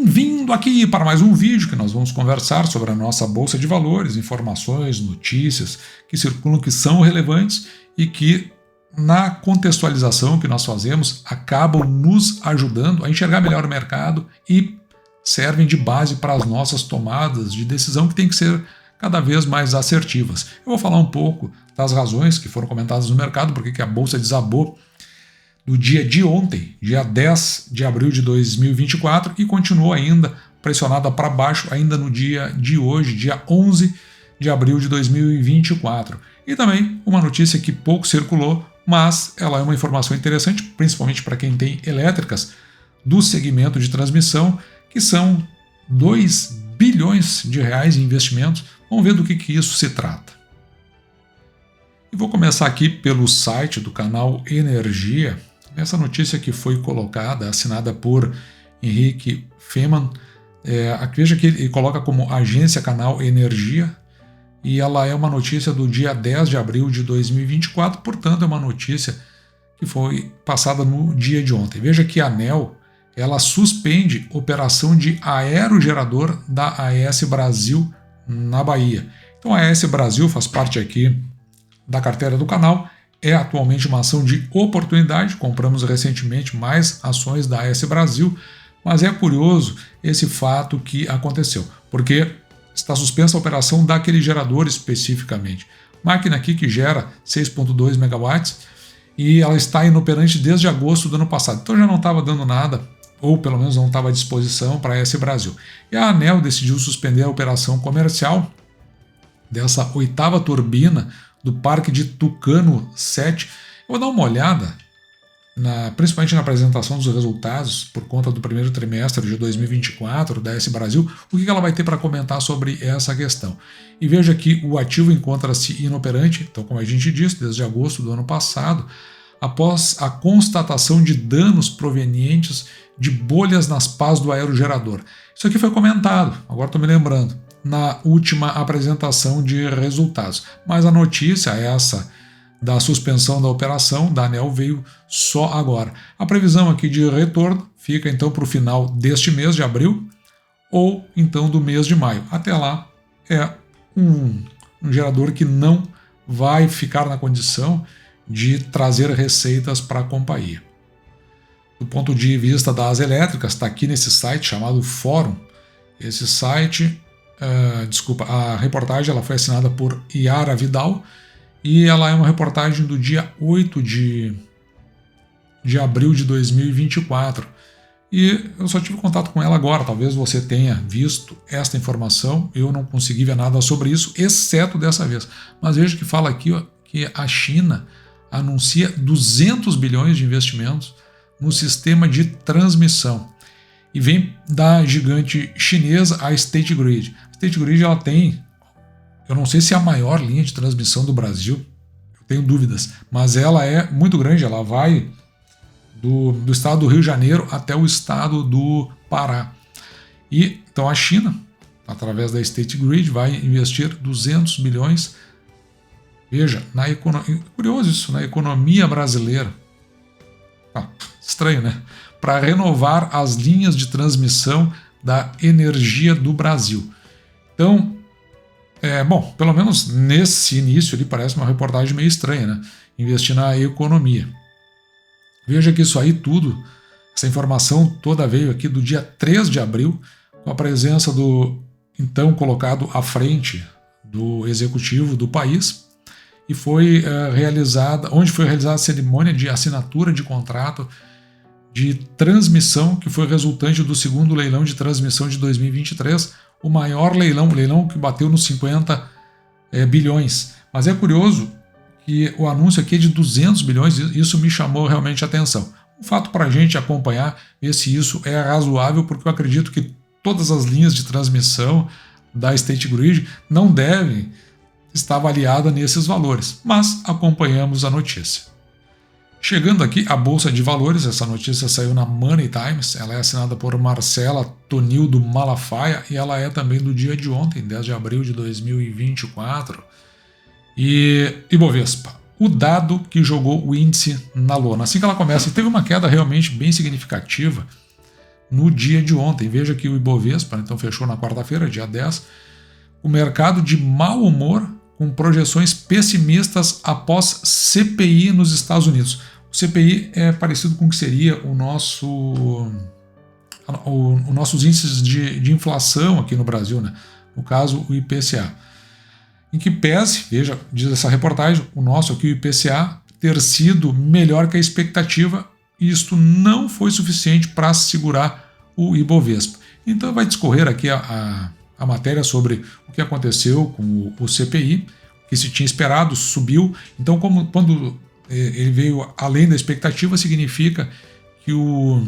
Bem-vindo aqui para mais um vídeo que nós vamos conversar sobre a nossa Bolsa de Valores, informações, notícias que circulam que são relevantes e que na contextualização que nós fazemos acabam nos ajudando a enxergar melhor o mercado e servem de base para as nossas tomadas de decisão que tem que ser cada vez mais assertivas. Eu vou falar um pouco das razões que foram comentadas no mercado, porque a Bolsa desabou do dia de ontem, dia 10 de abril de 2024, e continuou ainda pressionada para baixo ainda no dia de hoje, dia 11 de abril de 2024. E também uma notícia que pouco circulou, mas ela é uma informação interessante, principalmente para quem tem elétricas do segmento de transmissão, que são 2 bilhões de reais em investimentos. Vamos ver do que isso se trata. E vou começar aqui pelo site do canal Energia. Essa notícia que foi colocada, assinada por Henrique Feman, veja que ele coloca como agência Canal Energia, e ela é uma notícia do dia 10 de abril de 2024, portanto é uma notícia que foi passada no dia de ontem. Veja que a ANEEL ela suspende operação de aerogerador da AES Brasil na Bahia. Então a AES Brasil faz parte aqui da carteira do canal, é atualmente uma ação de oportunidade, compramos recentemente mais ações da AES Brasil, mas é curioso esse fato que aconteceu, porque está suspensa a operação daquele gerador especificamente. Máquina aqui que gera 6,2 megawatts e ela está inoperante desde agosto do ano passado, então já não estava dando nada, ou pelo menos não estava à disposição para a AES Brasil. E a ANEEL decidiu suspender a operação comercial dessa 8ª turbina do Parque de Tucano 7. Eu vou dar uma olhada, principalmente na apresentação dos resultados por conta do primeiro trimestre de 2024 da AES Brasil, o que ela vai ter para comentar sobre essa questão. E veja que o ativo encontra-se inoperante, então como a gente disse, desde agosto do ano passado, após a constatação de danos provenientes de bolhas nas pás do aerogerador. Isso aqui foi comentado, agora estou me lembrando, na última apresentação de resultados. Mas a notícia essa da suspensão da operação da ANEEL veio só agora. A previsão aqui de retorno fica então para o final deste mês de abril ou então do mês de maio. Até lá é um gerador que não vai ficar na condição de trazer receitas para a companhia. Do ponto de vista das elétricas, está aqui nesse site chamado Fórum. Esse site, a reportagem ela foi assinada por Yara Vidal e ela é uma reportagem do dia 8 de abril de 2024. E eu só tive contato com ela agora, talvez você tenha visto esta informação, eu não consegui ver nada sobre isso, exceto dessa vez. Mas veja que fala aqui que a China anuncia 200 bilhões de investimentos no sistema de transmissão. E vem da gigante chinesa, a State Grid. A State Grid ela tem, eu não sei se é a maior linha de transmissão do Brasil, eu tenho dúvidas, mas ela é muito grande, ela vai do estado do Rio de Janeiro até o estado do Pará. E então a China, através da State Grid, vai investir 200 bilhões. Veja, curioso isso, na economia brasileira. Estranho, né? Para renovar as linhas de transmissão da energia do Brasil. Então, bom, pelo menos nesse início ele parece uma reportagem meio estranha, né? Investir na economia. Veja que isso aí tudo, essa informação toda veio aqui do dia 3 de abril, com a presença do então colocado à frente do executivo do país, e foi onde foi realizada a cerimônia de assinatura de contrato de transmissão, que foi resultante do segundo leilão de transmissão de 2023, o maior leilão, o leilão que bateu nos 50 bilhões. Mas é curioso que o anúncio aqui é de 200 bilhões, isso me chamou realmente a atenção. Um fato para a gente acompanhar, ver se isso é razoável, porque eu acredito que todas as linhas de transmissão da State Grid não devem estar avaliada nesses valores, mas acompanhamos a notícia. Chegando aqui a Bolsa de Valores, essa notícia saiu na Money Times, ela é assinada por Marcela Tonildo Malafaia e ela é também do dia de ontem, 10 de abril de 2024. E Ibovespa, o dado que jogou o índice na lona. Assim que ela começa, teve uma queda realmente bem significativa no dia de ontem. Veja que o Ibovespa, então, fechou na quarta-feira, dia 10, o mercado de mau humor, com projeções pessimistas após CPI nos Estados Unidos. O CPI é parecido com o que seria os nossos índices de inflação aqui no Brasil, né? No caso, o IPCA. Em que pese, veja, diz essa reportagem, o nosso aqui, o IPCA, ter sido melhor que a expectativa, e isto não foi suficiente para segurar o Ibovespa. Então vai discorrer aqui a matéria sobre o que aconteceu com o CPI, que se tinha esperado, subiu. Então, quando ele veio além da expectativa, significa que o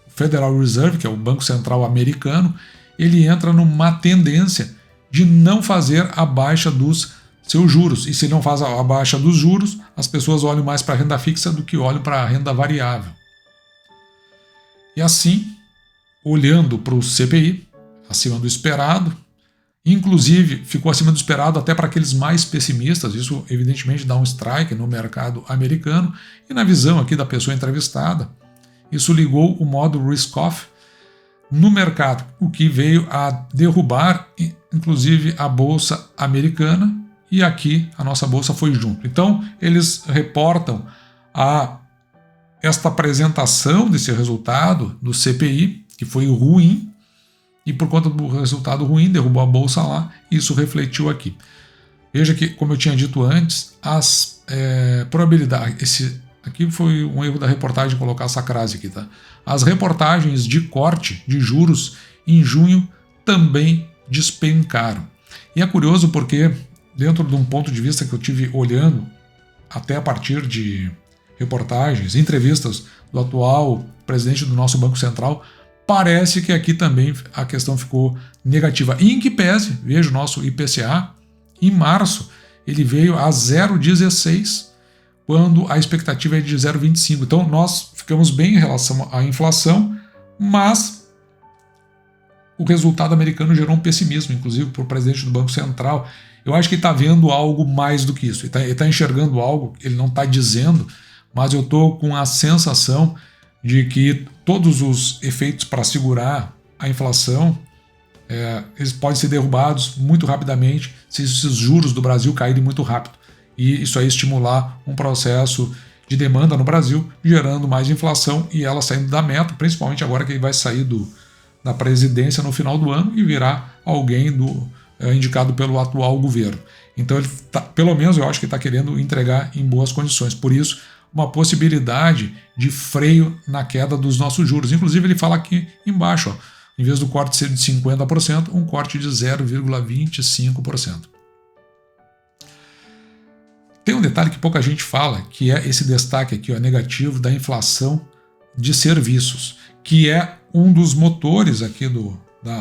Federal Reserve, que é o Banco Central americano, ele entra numa tendência de não fazer a baixa dos seus juros. E se não faz a baixa dos juros, as pessoas olham mais para a renda fixa do que olham para a renda variável. E assim, olhando para o CPI, acima do esperado, inclusive ficou acima do esperado até para aqueles mais pessimistas, isso evidentemente dá um strike no mercado americano, e na visão aqui da pessoa entrevistada, isso ligou o modo risk-off no mercado, o que veio a derrubar inclusive a bolsa americana, e aqui a nossa bolsa foi junto. Então eles reportam esta apresentação desse resultado do CPI, que foi ruim, e por conta do resultado ruim derrubou a bolsa lá, e isso refletiu aqui. Veja que, como eu tinha dito antes, as probabilidades... Aqui foi um erro da reportagem colocar essa crase aqui, tá? As reportagens de corte de juros em junho também despencaram. E é curioso porque, dentro de um ponto de vista que eu tive olhando, até a partir de reportagens, entrevistas do atual presidente do nosso Banco Central, parece que aqui também a questão ficou negativa. E em que pese, veja o nosso IPCA, em março ele veio a 0,16, quando a expectativa é de 0,25. Então nós ficamos bem em relação à inflação, mas o resultado americano gerou um pessimismo, inclusive para o presidente do Banco Central. Eu acho que ele está vendo algo mais do que isso, ele está enxergando algo que ele não está dizendo, mas eu estou com a sensação de que todos os efeitos para segurar a inflação eles podem ser derrubados muito rapidamente se esses juros do Brasil caírem muito rápido. E isso aí estimular um processo de demanda no Brasil, gerando mais inflação e ela saindo da meta, principalmente agora que ele vai sair da presidência no final do ano e virar alguém indicado pelo atual governo. Então, ele pelo menos eu acho que está querendo entregar em boas condições. Por isso, uma possibilidade de freio na queda dos nossos juros. Inclusive, ele fala aqui embaixo, ó, em vez do corte ser de 50%, um corte de 0,25%. Tem um detalhe que pouca gente fala, que é esse destaque aqui, ó, negativo da inflação de serviços, que é um dos motores aqui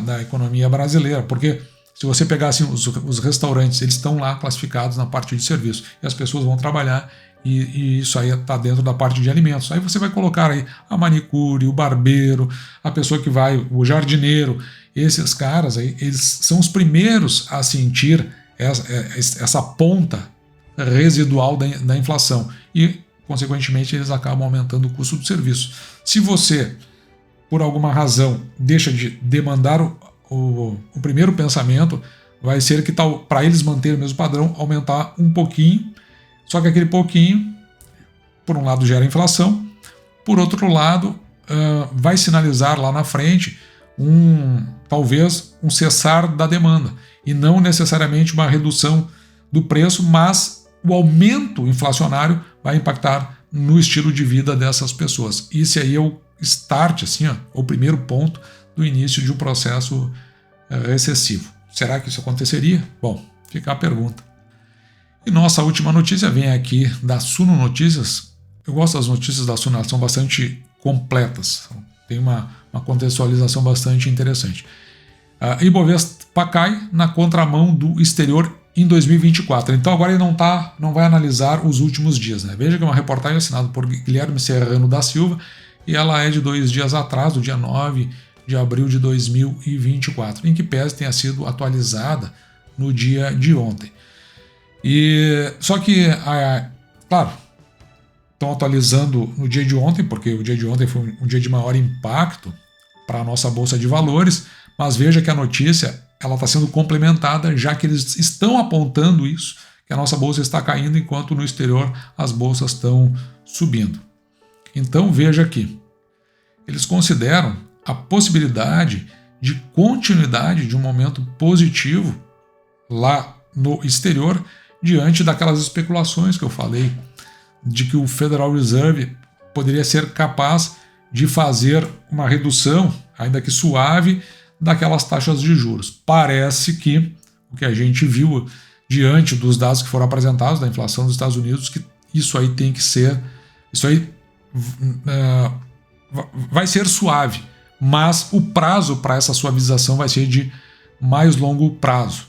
da economia brasileira, porque se você pegar assim, os restaurantes, eles estão lá classificados na parte de serviço, e as pessoas vão trabalhar, e isso aí está dentro da parte de alimentos. Aí você vai colocar aí a manicure, o barbeiro, a pessoa que vai, o jardineiro, esses caras aí, eles são os primeiros a sentir essa ponta residual da inflação e, consequentemente, eles acabam aumentando o custo do serviço. Se você, por alguma razão, deixa de demandar o primeiro pensamento, vai ser que para eles manterem o mesmo padrão, aumentar um pouquinho, só que aquele pouquinho, por um lado, gera inflação, por outro lado, vai sinalizar lá na frente talvez um cessar da demanda, e não necessariamente uma redução do preço, mas o aumento inflacionário vai impactar no estilo de vida dessas pessoas. Esse aí é o start, assim, ó, o primeiro ponto do início de um processo recessivo. Será que isso aconteceria? Bom, fica a pergunta. E nossa última notícia vem aqui da Suno Notícias. Eu gosto das notícias da Suno, elas são bastante completas, tem uma contextualização bastante interessante. Ibovespa cai na contramão do exterior em 2024. Então agora ele não vai analisar os últimos dias, né? Veja que é uma reportagem assinada por Guilherme Serrano da Silva e ela é de 2 dias atrás, do dia 9 de abril de 2024, em que pese tenha sido atualizada no dia de ontem. Só que, claro, estão atualizando no dia de ontem, porque o dia de ontem foi um dia de maior impacto para a nossa Bolsa de Valores, mas veja que a notícia ela está sendo complementada, já que eles estão apontando isso, que a nossa Bolsa está caindo, enquanto no exterior as bolsas estão subindo. Então veja aqui, eles consideram a possibilidade de continuidade de um momento positivo lá no exterior, diante daquelas especulações que eu falei, de que o Federal Reserve poderia ser capaz de fazer uma redução, ainda que suave, daquelas taxas de juros. Parece que o que a gente viu diante dos dados que foram apresentados da inflação dos Estados Unidos, que isso aí tem que ser, isso aí vai ser suave, mas o prazo para essa suavização vai ser de mais longo prazo.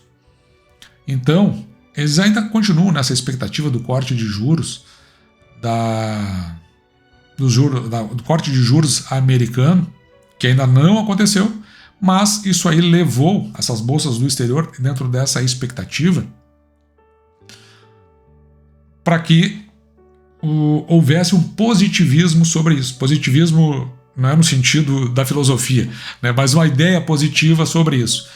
Então, eles ainda continuam nessa expectativa do corte de juros, do corte de juros americano, que ainda não aconteceu, mas isso aí levou essas bolsas do exterior dentro dessa expectativa para que houvesse um positivismo sobre isso. Positivismo não é no sentido da filosofia, né, mas uma ideia positiva sobre isso.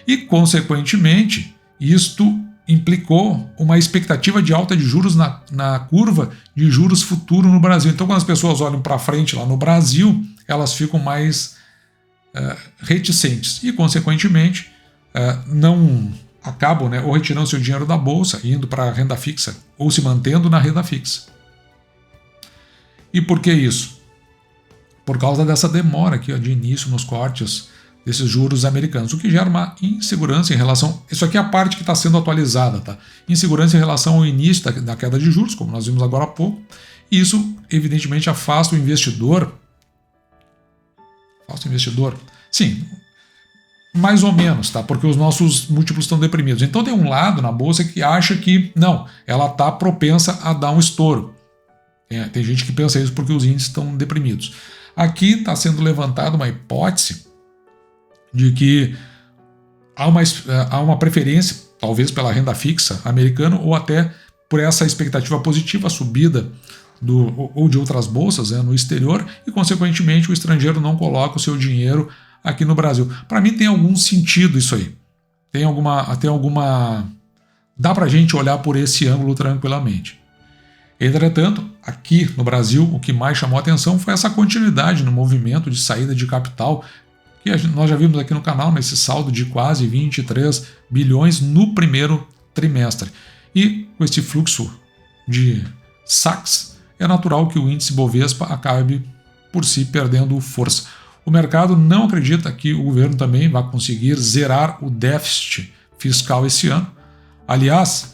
E, consequentemente, isto implicou uma expectativa de alta de juros na curva de juros futuro no Brasil. Então, quando as pessoas olham para frente lá no Brasil, elas ficam mais reticentes e, consequentemente, não acabam, né, ou retirando seu dinheiro da bolsa, indo para a renda fixa, ou se mantendo na renda fixa. E por que isso? Por causa dessa demora aqui, de início nos cortes desses juros americanos, o que gera uma insegurança em relação... Isso aqui é a parte que está sendo atualizada, tá? Insegurança em relação ao início da queda de juros, como nós vimos agora há pouco, e isso, evidentemente, afasta o investidor. Afasta o investidor? Sim, mais ou menos, tá? Porque os nossos múltiplos estão deprimidos. Então tem um lado na bolsa que acha que, não, ela está propensa a dar um estouro. Tem gente que pensa isso porque os índices estão deprimidos. Aqui está sendo levantada uma hipótese de que há uma preferência, talvez pela renda fixa americana, ou até por essa expectativa positiva, a subida ou de outras bolsas, né, no exterior, e consequentemente o estrangeiro não coloca o seu dinheiro aqui no Brasil. Para mim tem algum sentido isso aí. Dá para a gente olhar por esse ângulo tranquilamente. Entretanto, aqui no Brasil, o que mais chamou a atenção foi essa continuidade no movimento de saída de capital, que nós já vimos aqui no canal, nesse saldo de quase 23 bilhões no primeiro trimestre. E com esse fluxo de saques, é natural que o índice Bovespa acabe por si perdendo força. O mercado não acredita que o governo também vai conseguir zerar o déficit fiscal esse ano. Aliás,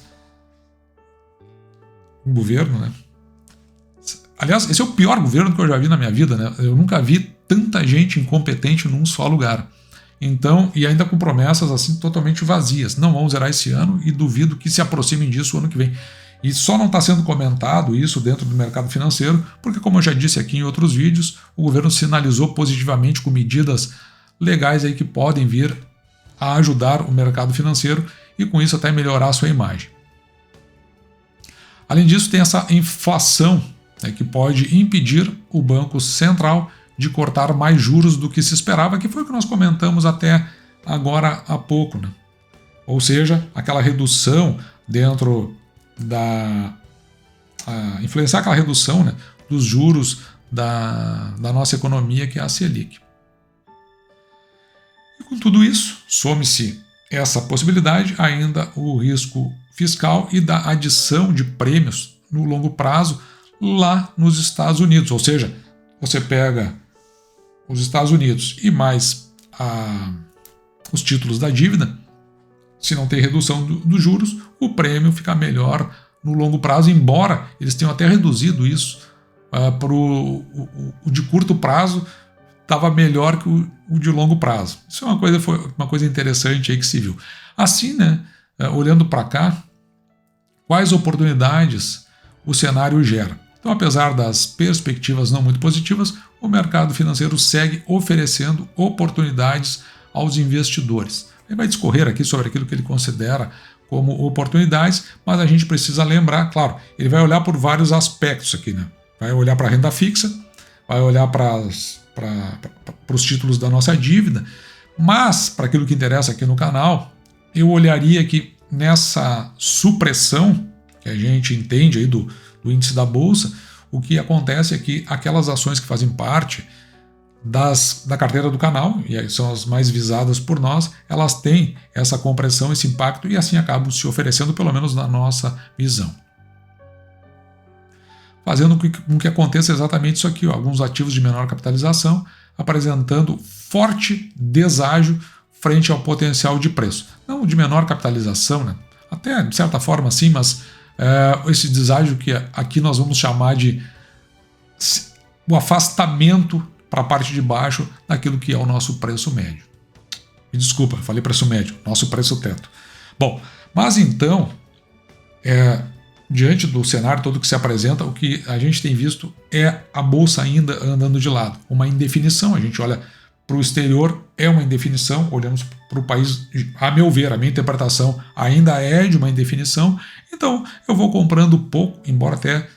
o governo, né? Aliás, esse é o pior governo que eu já vi na minha vida, né? Eu nunca vi tanta gente incompetente num só lugar. Então, e ainda com promessas assim totalmente vazias. Não vão zerar esse ano e duvido que se aproximem disso o ano que vem. E só não está sendo comentado isso dentro do mercado financeiro, porque, como eu já disse aqui em outros vídeos, o governo sinalizou positivamente com medidas legais aí que podem vir a ajudar o mercado financeiro e com isso até melhorar a sua imagem. Além disso, tem essa inflação, né, que pode impedir o Banco Central de cortar mais juros do que se esperava, que foi o que nós comentamos até agora há pouco, né? Ou seja, aquela redução dentro influenciar aquela redução, né, dos juros da nossa economia, que é a Selic. E com tudo isso, some-se essa possibilidade, ainda o risco fiscal e da adição de prêmios no longo prazo lá nos Estados Unidos. Ou seja, você pega os Estados Unidos e mais os títulos da dívida, se não tem redução dos juros, o prêmio fica melhor no longo prazo, embora eles tenham até reduzido isso para o de curto prazo, estava melhor que o de longo prazo. Isso foi uma coisa interessante aí que se viu. Assim, né, olhando para cá, quais oportunidades o cenário gera? Então, apesar das perspectivas não muito positivas, o mercado financeiro segue oferecendo oportunidades aos investidores. Ele vai discorrer aqui sobre aquilo que ele considera como oportunidades, mas a gente precisa lembrar, claro, ele vai olhar por vários aspectos aqui, né? vai olhar para a renda fixa, vai olhar para os títulos da nossa dívida, mas para aquilo que interessa aqui no canal, eu olharia que nessa supressão que a gente entende aí do índice da Bolsa, o que acontece é que aquelas ações que fazem parte da carteira do canal, e aí são as mais visadas por nós, elas têm essa compressão, esse impacto, e assim acabam se oferecendo, pelo menos na nossa visão. Fazendo com que aconteça exatamente isso aqui, ó, alguns ativos de menor capitalização apresentando forte deságio frente ao potencial de preço. Não de menor capitalização, né? Até de certa forma sim, mas esse deságio que aqui nós vamos chamar de o afastamento para a parte de baixo daquilo que é o nosso preço médio. Me desculpa, falei preço médio, nosso preço teto. Bom, mas então, diante do cenário todo que se apresenta, o que a gente tem visto é a Bolsa ainda andando de lado. Uma indefinição, a gente olha para o exterior, é uma indefinição, olhamos para o país, a meu ver, a minha interpretação ainda é de uma indefinição, então eu vou comprando pouco, embora até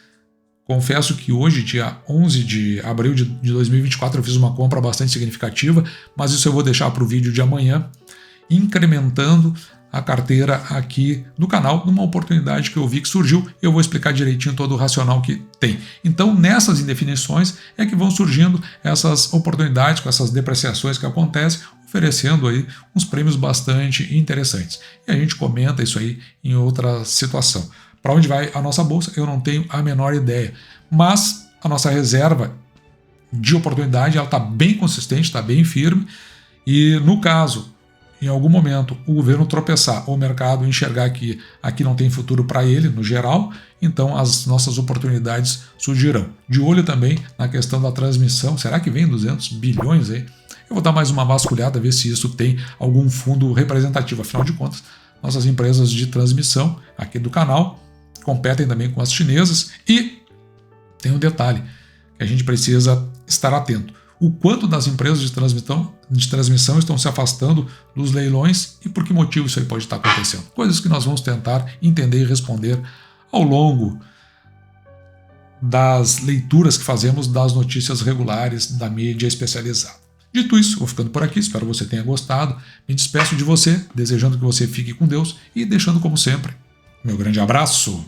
confesso que hoje, dia 11 de abril de 2024, eu fiz uma compra bastante significativa, mas isso eu vou deixar para o vídeo de amanhã, incrementando a carteira aqui no canal, numa oportunidade que eu vi que surgiu, eu vou explicar direitinho todo o racional que tem. Então, nessas indefinições é que vão surgindo essas oportunidades, com essas depreciações que acontecem, oferecendo aí uns prêmios bastante interessantes. E a gente comenta isso aí em outra situação. Para onde vai a nossa bolsa, eu não tenho a menor ideia, mas a nossa reserva de oportunidade ela está bem consistente, está bem firme, e no caso, em algum momento, o governo tropeçar ou o mercado enxergar que aqui não tem futuro para ele, no geral, então as nossas oportunidades surgirão. De olho também na questão da transmissão, será que vem 200 bilhões aí? Eu vou dar mais uma vasculhada, ver se isso tem algum fundo representativo, afinal de contas, nossas empresas de transmissão aqui do canal competem também com as chinesas e tem um detalhe que a gente precisa estar atento. O quanto das empresas de transmissão estão se afastando dos leilões e por que motivo isso aí pode estar acontecendo. Coisas que nós vamos tentar entender e responder ao longo das leituras que fazemos das notícias regulares da mídia especializada. Dito isso, vou ficando por aqui, espero que você tenha gostado. Me despeço de você, desejando que você fique com Deus e deixando, como sempre, meu grande abraço.